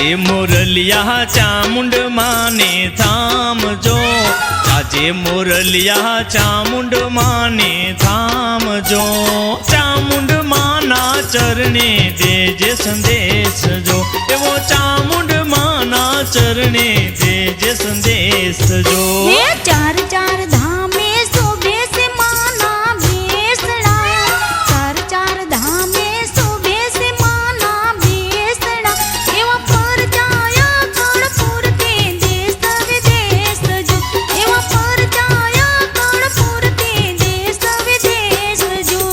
जाजे मुरलिया चामुंड माने थाम जो, जाजे मुरलिया चामुंड माने थाम जो, चामुंड माना चरणे देजे संदेश जो, एवो चामुंड माना चरणे देजे संदेश जो। हे चार चार धामे शोभे से माना बेसड़ा, चार चार धामे शोभे से माना बेसड़ा, एवा पर जाया कर्पूर ते देश विदेश जो, एवा पर जाया कर्पूर ते देश विदेश जो।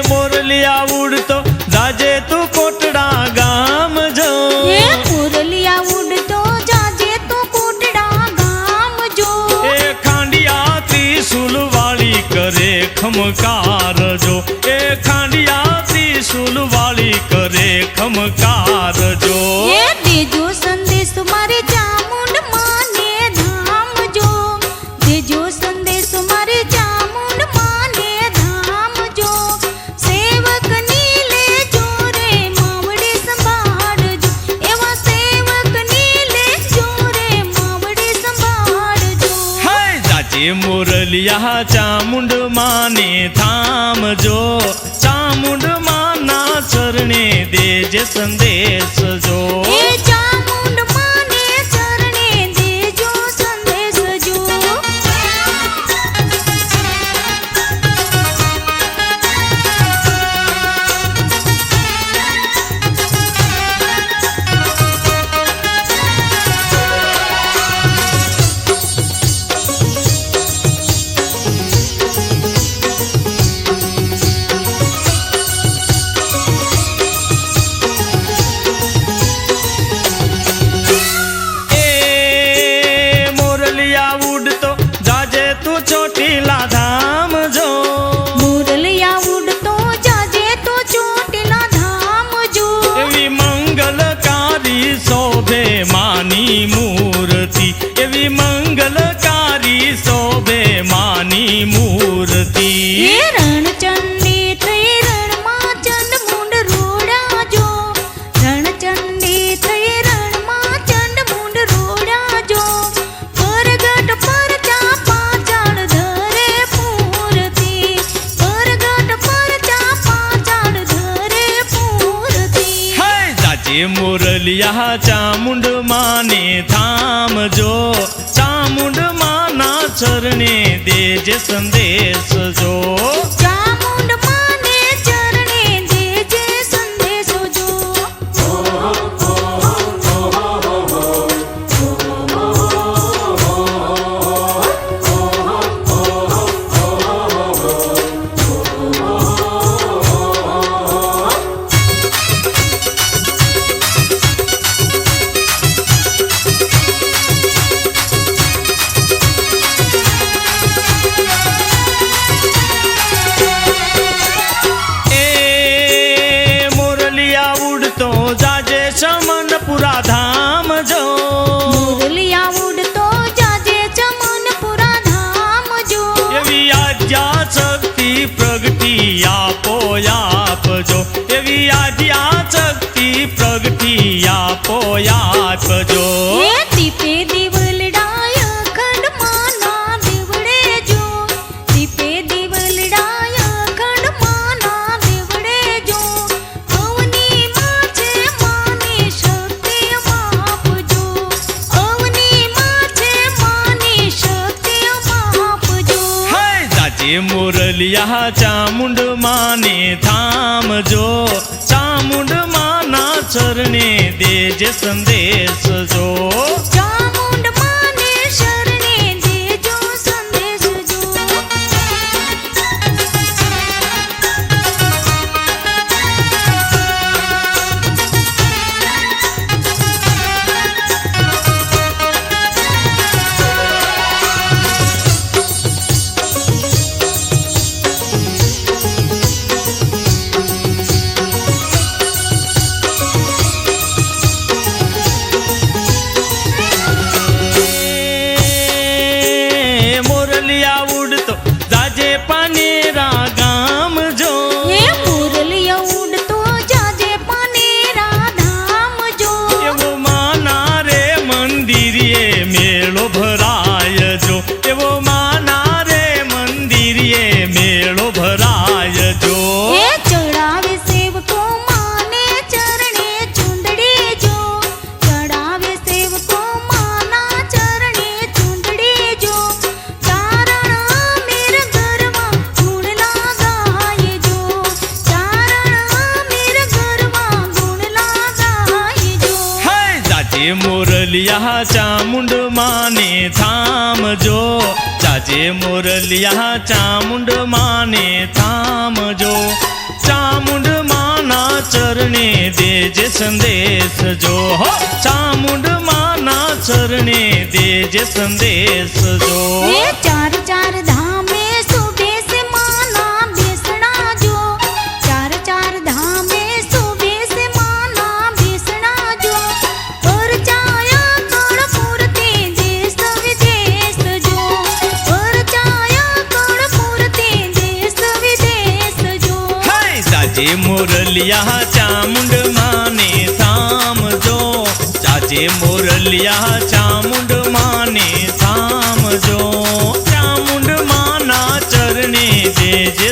मुरलिया उड़तो जाजे तू कोटड़ा गाम जो, हे मुरलिया उड़तो जाजे तू कोटड़ा गाम जो, ए खांडिया त्रिशूल वाली करे खमकार जो, ए खांडिया त्रिशूल वाली करे खमकार जो। ये देजो संदेश मारे चामुंड माने धाम जो, देजो संदेश मारे चामुंड माने धाम जो, सेवक नीले जोरे मावड़ी संभाड़ जो, एवा सेवक नीले जोरे मावड़ी संभाड़ जो। हाय जाजे मुरलिया चामुंड माने थाम जो, चामुंड माना चरणे देजे संदेश जो। ए चामुंड माने चरणे देजो संदेश जो। ए मुरलिया उड़तो जाजे तू चोटीला धाम जो, मुरलिया उड़तो जाजे तो चोटिला धाम जो, एवी मंगलकारी शोभे मानी मूर्ति, एवी मंगलकारी शोभे मानी मूर्ति। ये रणचंडी थई रणमा चंड मुंड रोड़ा जो, रणचंडी थई रणमा चंड मुंड रोड़ा जो, परगट पर चापा चाड़ धरे पूरती, परगट पर चापा चाड़ धरे पूरती। हाय जाजे मुरलिया चामुंड माने थाम जो, चामुंड माना चरणे देजे संदेश जो। चामुंड माने चरणे देजे संदेश जो। ए मुरलिया उड़तो जाजे चमनपुरा धाम जो, मुरलिया उड़तो जाजे चमनपुरा धाम जो, एवी आद्या शक्ति प्रगति आपो आप जो, एवी आद्या शक्ति प्रगति आपो आप जो। ये दीपे दिवलडाय खंड माना दिवड़े जो, दीपे दिवलडाय खंड माना दिवड़े जो, अवनी माचे मानी शक्ति माप जो, अवनी माचे मानी शक्ति माप जो। हाय जाजे मुरलिया चामुंड माने थाम जो, चामुंड माना चरणे देजे संदेश जो। चामुंड माने शरणे देजो संदेश जो। મોરલિયા ચામુંડ માને થામજો, જાજે મોરલિયા ચામુંડ માને થામજો. ચામુંડ માના ચરણે દેજે સંદેશ જો, હો ચામુંડ માના ચરણે દેજે સંદેશ જો. એ ચાર ચાર ધામે શોભે છે માના બેસણા જો, ચાર ચાર ધામે શોભે છે માના બેસણા જો. પરચાયા કર્ણપુરથી દેશ વિદેશ જો, પરચાયા કર્ણપુરથી દેશ વિદેશ જો. જાજે મોરલિયા ચામુંડ માને થામજો, જાજે મોરલિયા ચામુંડ માને થામજો. ચામુંડ માના ચરણે દેજે